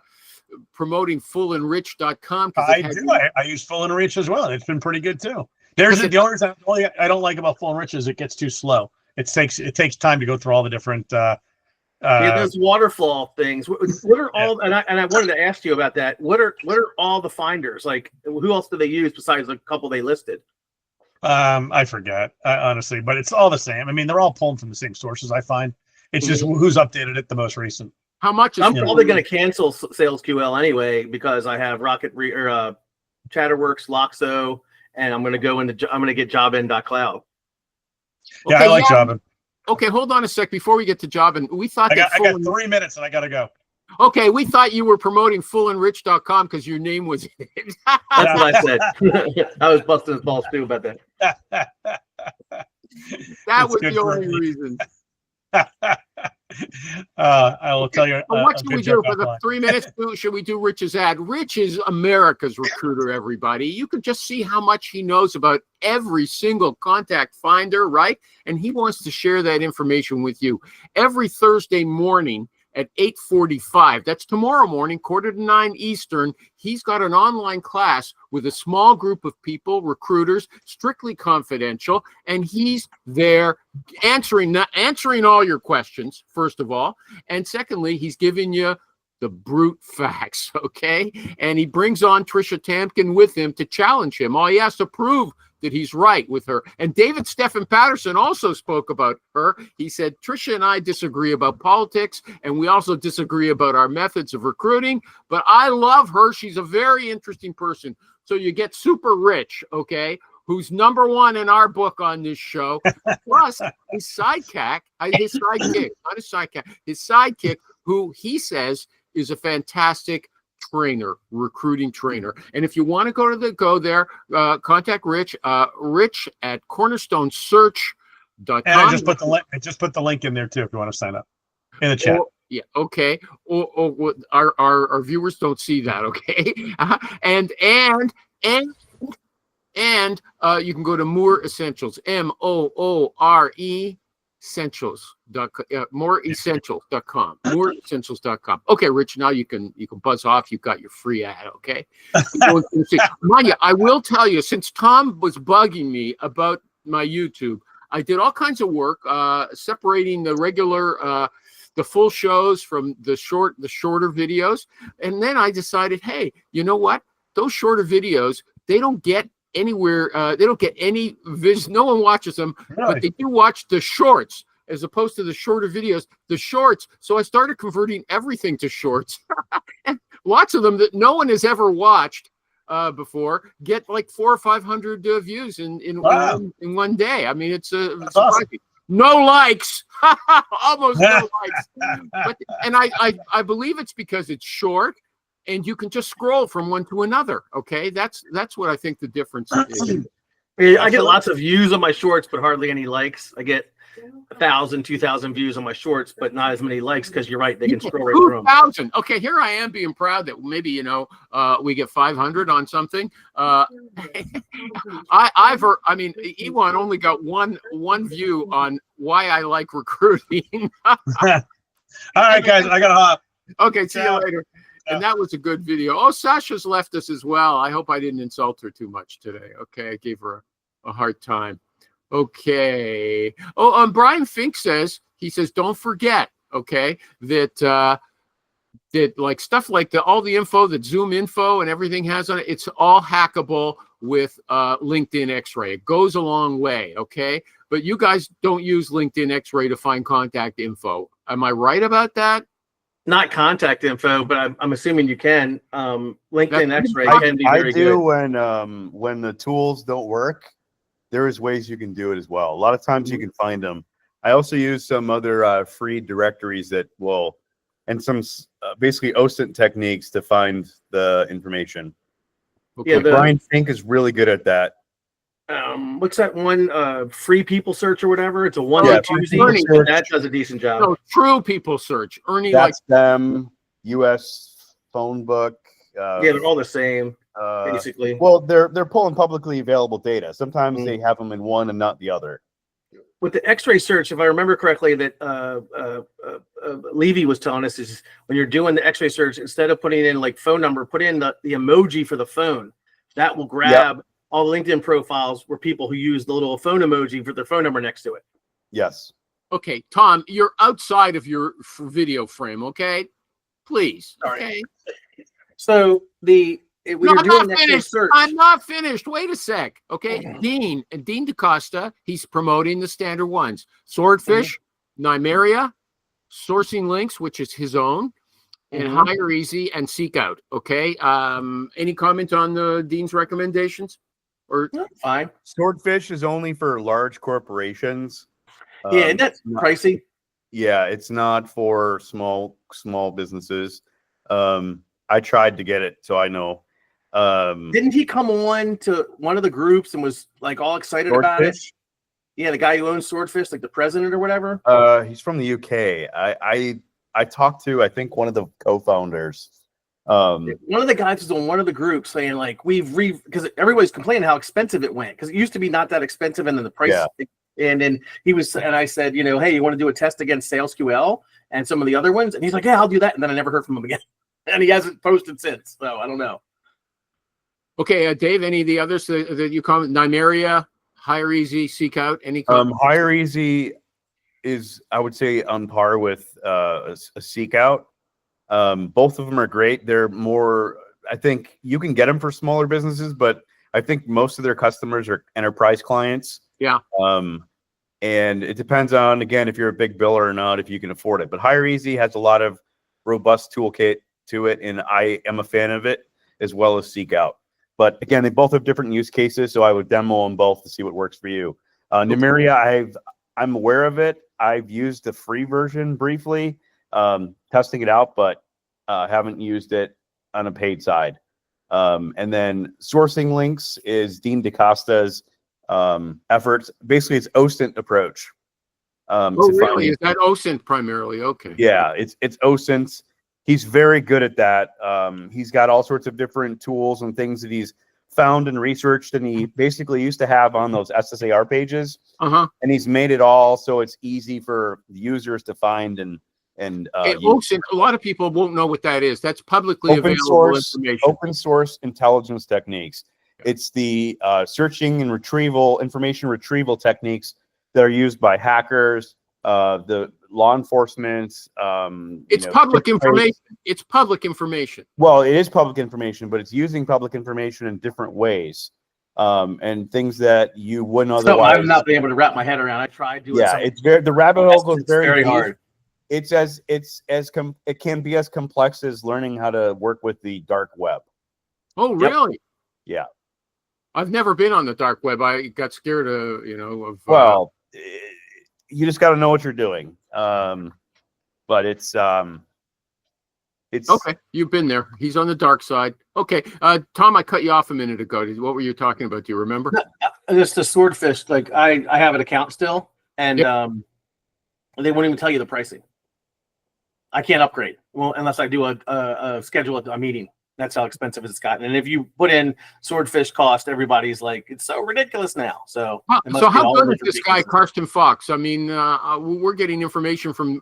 promoting fullandrich.com. I use Full and Rich as well. It's been pretty good too. There's the only reason I don't like about Full and Rich is it gets too slow. It takes time to go through all the different those waterfall things. What are all? And I wanted to ask you about that. What are all the finders? Like, who else do they use besides the couple they listed? I forget, honestly, but it's all the same. I mean, they're all pulled from the same sources. I find it's just who's updated it the most recent. How much? I'm probably going to cancel Sales QL anyway because I have Chatterworks, Loxo, and I'm going to get Jobin.cloud. Yeah, I like Jobin. Okay, hold on a sec before we get to job. And we thought I that got 3 minutes and I gotta go. okay, we thought you were promoting fullandrich.com because your name was in it. That's what I said. I was busting his balls too about that. That It's was good the for only me. reason. I will tell you. What a should good we do joke for the offline. 3 minutes? Should we do Rich's ad? Rich is America's recruiter, everybody. You can just see how much he knows about every single contact finder, right? And he wants to share that information with you every Thursday morning at 8:45. That's tomorrow morning, 8:45 Eastern. He's got an online class with a small group of people, recruiters, strictly confidential, and he's there answering all your questions, first of all. And secondly, he's giving you the brute facts, okay? And he brings on Trisha Tamkin with him to challenge him. All he has to prove that he's right with her. And David Stephen Patterson also spoke about her. He said, Trisha and I disagree about politics, and we also disagree about our methods of recruiting, but I love her. She's a very interesting person. So you get Super Rich, okay, who's number one in our book on this show, plus his sidekick, not his sidekick, his sidekick, who he says is a fantastic trainer, recruiting trainer. And if you want to go there, contact Rich, Rich at cornerstonesearch.com. And I just put the link in there too if you want to sign up in the chat. Yeah, okay. Our viewers don't see that, okay? And you can go to Moore Essentials, MOORE Essentials.com, moreessentials.com. Okay, Rich, now you can buzz off. You've got your free ad, okay? Mind you, I will tell you, since Tom was bugging me about my YouTube, I did all kinds of work separating the regular the full shows from the shorter videos. And then I decided, hey, you know what? Those shorter videos, they don't get anywhere. They don't get any vision. No one watches them, Really? but they do watch the shorts as opposed to the shorter videos, the shorts. So I started converting everything to shorts. And lots of them that no one has ever watched before get like 400 or 500 views in one day. I mean, it's That's awesome. No likes, almost no likes. But I believe it's because it's short, and you can just scroll from one to another. Okay, that's what I think the difference is. I get lots of views on my shorts, but hardly any likes. I get 1,000, 2,000 views on my shorts, but not as many likes because you're right, they can scroll right through them. 2,000. Okay, here I am being proud that maybe we get 500 on something. Ewan only got one view on why I like recruiting. All right, guys, I gotta hop. Okay, see Ciao. you later. Ciao. And that was a good video. Oh, Sasha's left us as well. I hope I didn't insult her too much today. Okay, I gave her a hard time. Okay. Oh, Brian Fink says, don't forget, okay, that like stuff like all the info that Zoom info and everything has on it, it's all hackable with LinkedIn X-Ray. It goes a long way, okay? But you guys don't use LinkedIn X-Ray to find contact info. Am I right about that? Not contact info, but I'm assuming you can. LinkedIn X-Ray can be very I do good. when the tools don't work. There is ways you can do it as well. A lot of times you can find them. I also use some other free directories that will, and some basically OSINT techniques to find the information. Okay. Yeah, Brian Fink is really good at that. What's that one? Free People Search or whatever. It's a one Yeah, or two Z. Ernie. That does a decent job. No, True People Search. Ernie, That's them. U.S. phone book. Yeah, they're all the same, uh, basically. well, they're pulling publicly available data. Sometimes they have them in one and not the other. With the X-ray search, if I remember correctly, that Levy was telling us is when you're doing the X-ray search, instead of putting in like phone number, put in the emoji for the phone. That will grab all the LinkedIn profiles where people who use the little phone emoji for their phone number next to it. Yes. okay, Tom, you're outside of your video frame, okay? Please. Sorry. Okay. So when No, you're I'm doing not an X-ray finished. search, I'm not finished. Wait a sec. Okay. Dean DaCosta, he's promoting the standard ones. Swordfish, Nymeria, Sourcing Links, which is his own, and Hire Easy and Seek Out. Okay. Any comment on the Dean's recommendations? Or fine. Swordfish is only for large corporations. Yeah, and that's not- pricey. yeah, it's not for small businesses. I tried to get it, so I know. Didn't he come on to one of the groups and was like all excited about it? Swordfish? Yeah, the guy who owns Swordfish, like the president or whatever. He's from the UK. I talked to, I think, one of the co-founders. One of the guys was on one of the groups saying like because everybody's complaining how expensive it went because it used to be not that expensive and then the price. Yeah. And then I said, hey, you want to do a test against SalesQL and some of the other ones? And he's like, yeah, I'll do that. And then I never heard from him again. And he hasn't posted since. So I don't know. Okay, Dave, any of the others that you comment? Nymeria, HireEasy, Seekout, any comments? HireEasy is, I would say, on par with a Seekout. Both of them are great. They're more, I think you can get them for smaller businesses, but I think most of their customers are enterprise clients. Yeah. And it depends on, again, if you're a big biller or not, if you can afford it. But HireEasy has a lot of robust toolkit to it, and I am a fan of it, as well as Seekout. But again, they both have different use cases, so I would demo them both to see what works for you. Nymeria, I'm aware of it. I've used the free version briefly, testing it out, but haven't used it on a paid side. And then Sourcing Links is Dean DaCosta's efforts. Basically, it's OSINT approach. Really? Is that OSINT primarily? Okay. Yeah, it's OSINT. He's very good at that. He's got all sorts of different tools and things that he's found and researched, and he basically used to have on those SSAR pages. Uh-huh. And he's made it all so it's easy for users to find and OSINT, a lot of people won't know what that is. That's publicly available information. Open source intelligence techniques. It's the searching and information retrieval techniques that are used by hackers, the law enforcement. It's public information. It's public information. Well, it is public information, but it's using public information in different ways, and things that you wouldn't otherwise. So I'm not being able to wrap my head around. I tried doing. Yeah, it's very, the rabbit hole goes very hard. It can be as complex as learning how to work with the dark web. Oh, really? Yeah. I've never been on the dark web. I got scared of. Well, you just got to know what you're doing. But it's okay. You've been there. He's on the dark side. Okay, Tom, I cut you off a minute ago. What were you talking about? Do you remember? Just the Swordfish. Like I have an account still, and they won't even tell you the pricing. I can't upgrade unless I do a schedule a meeting. That's how expensive it's gotten. And if you put in Swordfish cost, everybody's like, it's so ridiculous now. So how good is this guy, Karsten Fox? I mean, we're getting information from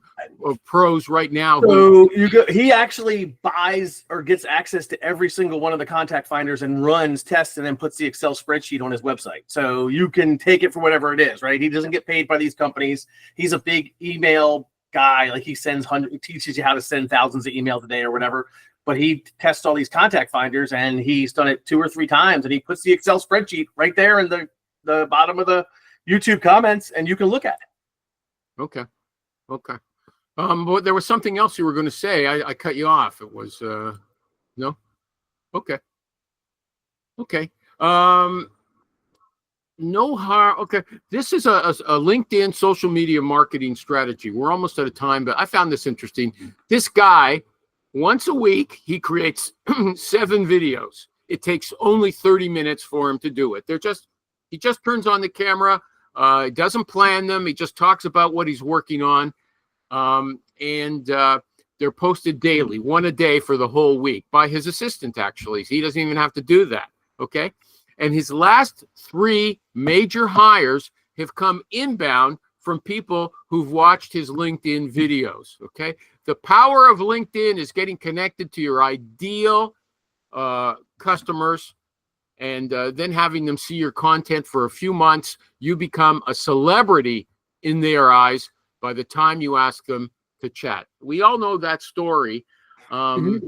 pros right now. So he actually buys or gets access to every single one of the contact finders and runs tests and then puts the Excel spreadsheet on his website. So you can take it for whatever it is, right? He doesn't get paid by these companies. He's a big email guy. Like he teaches you how to send thousands of emails a day or whatever. But he tests all these contact finders, and he's done it 2 or 3 times, and he puts the Excel spreadsheet right there in the bottom of the YouTube comments, and you can look at it. Okay. But there was something else you were going to say. I cut you off. It was no. Okay. No harm. Okay. This is a LinkedIn social media marketing strategy. We're almost out of time, but I found this interesting. This guy. Once a week, he creates 7 videos. It takes only 30 minutes for him to do it. He just turns on the camera. He doesn't plan them. He just talks about what he's working on. And they're posted daily, 1 a day for the whole week by his assistant, actually. He doesn't even have to do that. Okay. And his last 3 major hires have come inbound from people who've watched his LinkedIn videos. Okay. The power of LinkedIn is getting connected to your ideal customers and then having them see your content for a few months. You become a celebrity in their eyes by the time you ask them to chat. We all know that story. I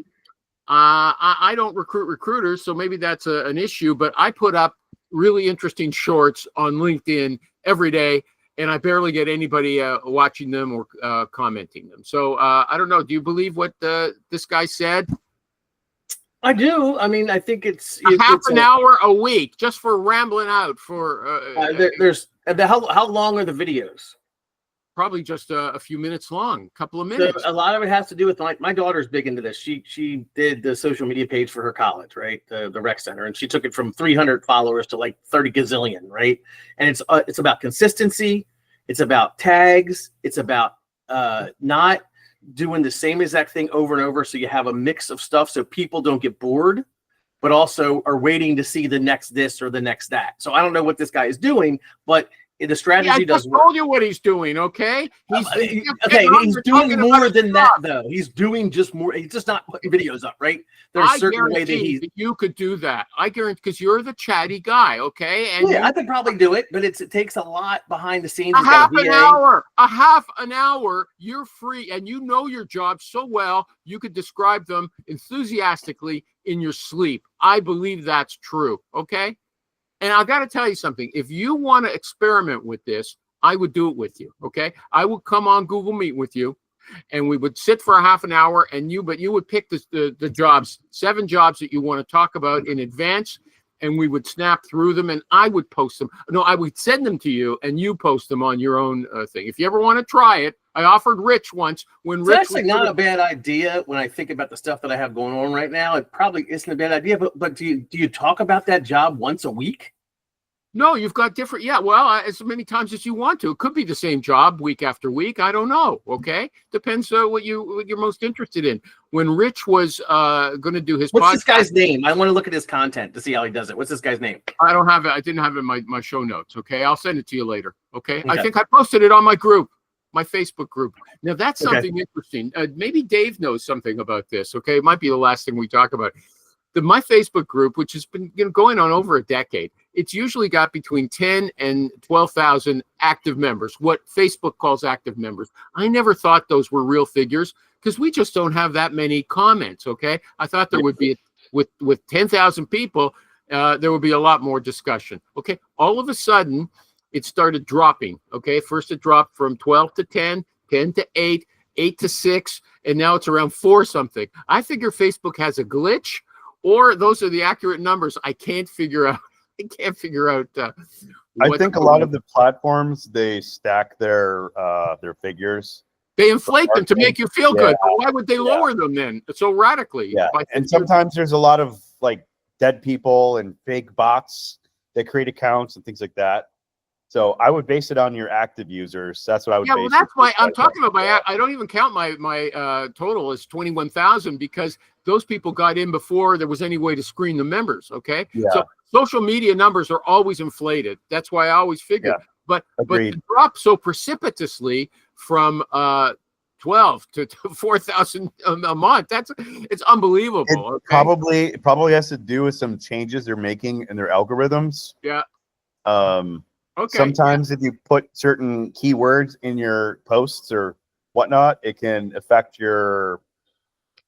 don't recruit recruiters, so maybe that's an issue, but I put up really interesting shorts on LinkedIn every day. And I barely get anybody watching them or commenting them. So I don't know. Do you believe what this guy said? I do. I mean, I think it's half an hour a week just for rambling out. For how long are the videos? probably just a few minutes long, a couple of So minutes. a lot of it has to do with like my daughter's big into this. She did the social media page for her college, right? The rec center, and she took it from 300 followers to like 30 gazillion, right? And it's about consistency. It's about tags. It's about not doing the same exact thing over and over. So you have a mix of stuff so people don't get bored, but also are waiting to see the next this or the next that. So I don't know what this guy is doing, but the strategy Yeah, I does just work. told you what he's doing. Okay, he's Okay, he's doing talking more about than his that, job. though. He's doing just more. He's just not putting videos up, right? There's I a certain way that guarantee he's. that you could do that. I guarantee, because you're the chatty guy, okay? And Yeah, you- I could probably do it, but it takes a lot behind the scenes. a He's got half a an VA. hour, a half an hour, you're free, and you know your job so well, you could describe them enthusiastically in your sleep. I believe that's true, okay? And I got to tell you something. If you want to experiment with this, I would do it with you, okay? I would come on Google Meet with you, and we would sit for a half an hour, and you would pick the jobs, 7 jobs that you want to talk about in advance, and we would snap through them, and I would post them. No, I would send them to you, and you post them on your own thing. If you ever want to try it, I offered Rich once when It's Rich actually was not a bad idea when I think about the stuff that I have going on right now. It probably isn't a bad idea, but do you talk about that job once a week? No, you've got different. Yeah, well, as many times as you want to. It could be the same job week after week. I don't know. Okay, depends what you're most interested in. When Rich was going to do his What's podcast, this guy's name? I want to look at his content to see how he does it. What's this guy's name? I don't have it. I didn't have it in my show notes. Okay, I'll send it to you later. Okay, I Okay. think I posted it on my group, my Facebook group. Now that's Okay. something interesting. Maybe Dave knows something about this. Okay, it might be the last thing we talk about. My Facebook group, which has been going on over a decade, it's usually got between 10 and 12,000 active members, what Facebook calls active members. I never thought those were real figures because we just don't have that many comments, okay? I thought there would be, with 10,000 people, there would be a lot more discussion, okay? All of a sudden, it started dropping, okay? First it dropped from 12 to 10, 10 to 8, 8 to 6, and now it's around 4 something. I figure Facebook has a glitch, or those are the accurate numbers. I can't figure out. I can't figure out. I think a lot of the platforms, they stack their figures. they inflate them to make you feel good. Yeah. Why would they lower them then so radically? Yeah, By and 50 sometimes there's a lot of like dead people and fake bots that create accounts and things like that. So I would base it on your active users. That's what I would. Yeah, base well, that's it my. I'm on. talking about my. I don't even count my total as 21,000 because those people got in before there was any way to screen the members. Okay, Yeah. so social media numbers are always inflated. That's why I always figured. Yeah. But Agreed. to drop so precipitously from 12 to 4,000 a month, it's unbelievable. It Okay? probably has to do with some changes they're making in their algorithms. Yeah. Okay. Sometimes if you put certain keywords in your posts or whatnot, it can affect your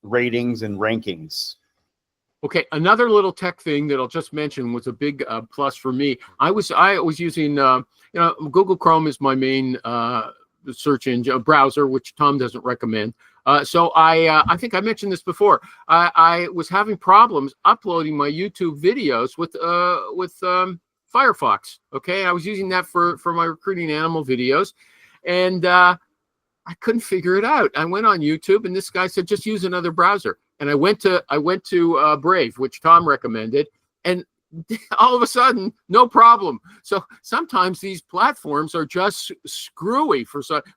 ratings and rankings. Okay, another little tech thing that I'll just mention was a big plus for me. I was using Google Chrome is my main search engine browser, which Tom doesn't recommend. So I think I mentioned this before. I was having problems uploading my YouTube videos with Firefox. Okay, I was using that for my recruiting animal videos, and I couldn't figure it out. I went on YouTube, and this guy said just use another browser. And I went to Brave, which Tom recommended, and all of a sudden, no problem. So sometimes these platforms are just screwy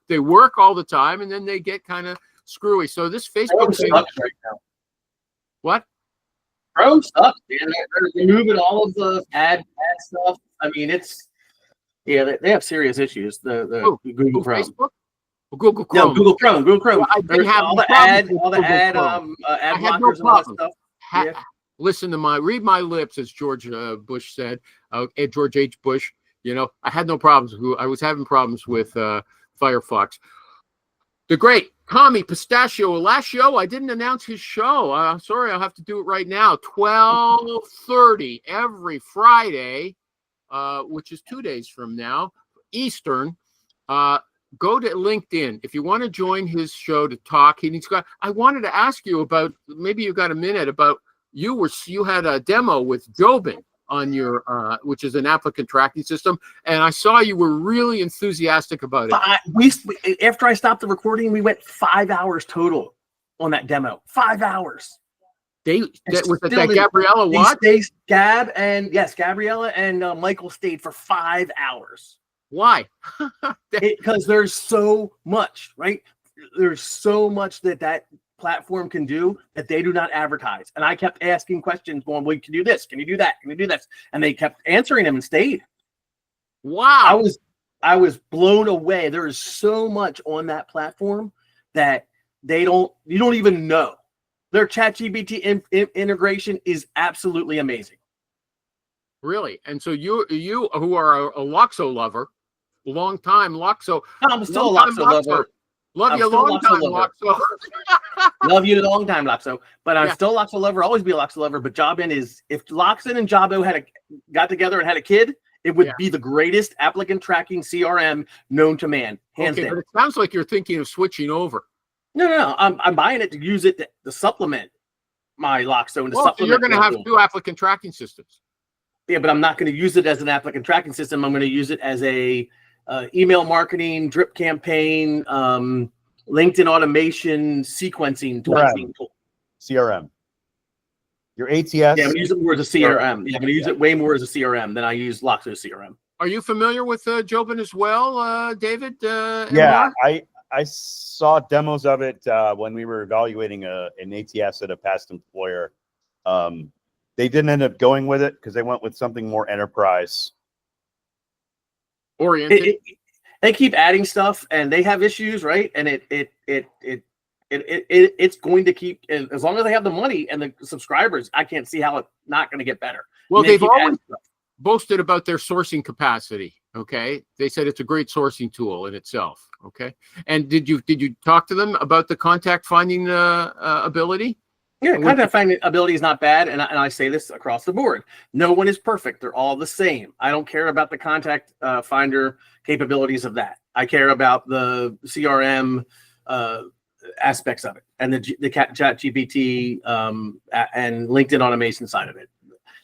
they work all the time, and then they get kind of screwy. So this Facebook Chrome thing, sucks right now. what? Chrome sucks, man. They're removing all of the ad stuff. I mean, they have serious issues. The Google Chrome. Facebook? Well, Google Chrome. No, Google Chrome. Google Chrome. Well, I didn't There's have all no the ad, problems with all the Google ad, Chrome. ad I had no blockers and all that problem. stuff. Yeah. Listen to read my lips, as George Bush said, George H. Bush. I had no problems. I was having problems with Firefox. The great Tommy Pistachio. Last show, I didn't announce his show. Sorry, I'll have to do it right now. 12:30 every Friday, which is 2 days from now, Eastern. Go to LinkedIn if you want to join his show to talk. I wanted to ask you about, maybe you got a minute, about you had a demo with Jobin. on your, which is an applicant tracking system. And I saw you were really enthusiastic about it. After I stopped the recording, we went 5 hours total on that demo. 5 hours. Was it that Gabriella what? Gabriella and Michael stayed for 5 hours. Why? Because there's so much, right? There's so much that platform can do that they do not advertise. And I kept asking questions going, well, can you do this? Can you do that? Can you do this? And they kept answering them and stayed. Wow. I was blown away. There is so much on that platform that you don't even know. Their ChatGPT integration is absolutely amazing. Really? And so you who are a Loxo lover, long time Loxo. I'm still a Loxo lover. Love you a long time, Loxo. Love you a long time, Loxo. But I'm still a Loxo lover. Always be a Loxo lover. But Jobin is, if Loxon and Jabo got together and had a kid, it would be the greatest applicant tracking CRM known to man. Hands down. But it sounds like you're thinking of switching over. No. I'm buying it to use it to supplement my Loxo and to supplement. So you're going to have two applicant tracking systems. Yeah, but I'm not going to use it as an applicant tracking system. I'm going to use it as a email marketing, drip campaign, LinkedIn automation, sequencing tool. CRM. Your ATS. Yeah, I'm going to use it more as a CRM. Yeah, I'm going to use it way more as a CRM than I use Loxo CRM. Are you familiar with Jobin as well, David? Yeah, I saw demos of it when we were evaluating an ATS at a past employer. They didn't end up going with it because they went with something more enterprise oriented. They keep adding stuff and they have issues, right? And it's going to keep, as long as they have the money and the subscribers, I can't see how it's not going to get better. Well, they've always boasted about their sourcing capacity. Okay, they said it's a great sourcing tool in itself. Okay, and did you talk to them about the contact finding ability? Yeah, contact finding ability is not bad, and I say this across the board. No one is perfect; they're all the same. I don't care about the contact finder capabilities of that. I care about the CRM aspects of it, and the ChatGPT and LinkedIn automation side of it.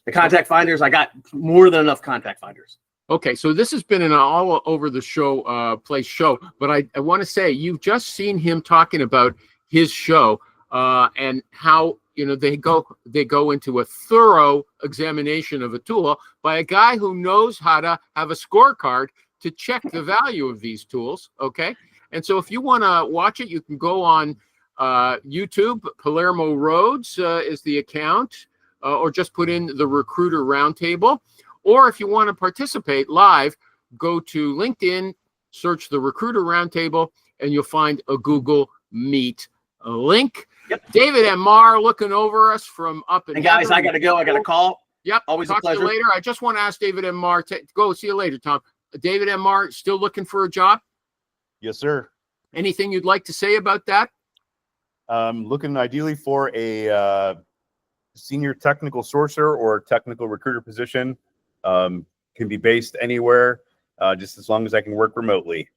The contact finders, I got more than enough contact finders. Okay, so this has been an all over the show place show, but I want to say you've just seen him talking about his show and how they go into a thorough examination of a tool by a guy who knows how to have a scorecard to check the value of these tools. Okay, and so if you want to watch it, you can go on YouTube. Palermo Rhodes is the account, or just put in the Recruiter Roundtable. Or if you want to participate live, go to LinkedIn, search the Recruiter Roundtable, and you'll find a Google Meet link. Yep. David and Mar looking over us from up in. And guys, I got to go. I got a call. Yep. Always Talk a pleasure. To you later. I just want to ask David and Mar. Go see you later, Tom. David and Mar, still looking for a job? Yes, sir. Anything you'd like to say about that? Looking ideally for a senior technical sourcer or technical recruiter position. Can be based anywhere, just as long as I can work remotely.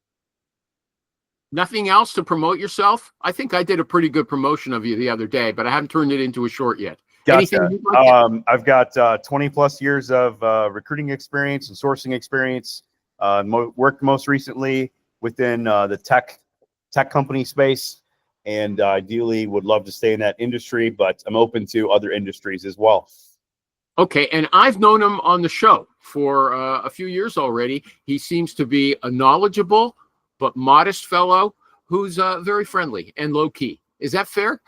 Nothing else to promote yourself? I think I did a pretty good promotion of you the other day, but I haven't turned it into a short yet. Gotcha. I've got 20 plus years of recruiting experience and sourcing experience. Worked most recently within the tech company space, and ideally would love to stay in that industry, but I'm open to other industries as well. Okay, and I've known him on the show for a few years already. He seems to be a knowledgeable but modest fellow who's very friendly and low-key. Is that fair?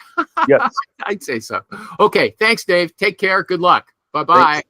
Yes. I'd say so. Okay, thanks, Dave. Take care. Good luck. Bye-bye. Thanks.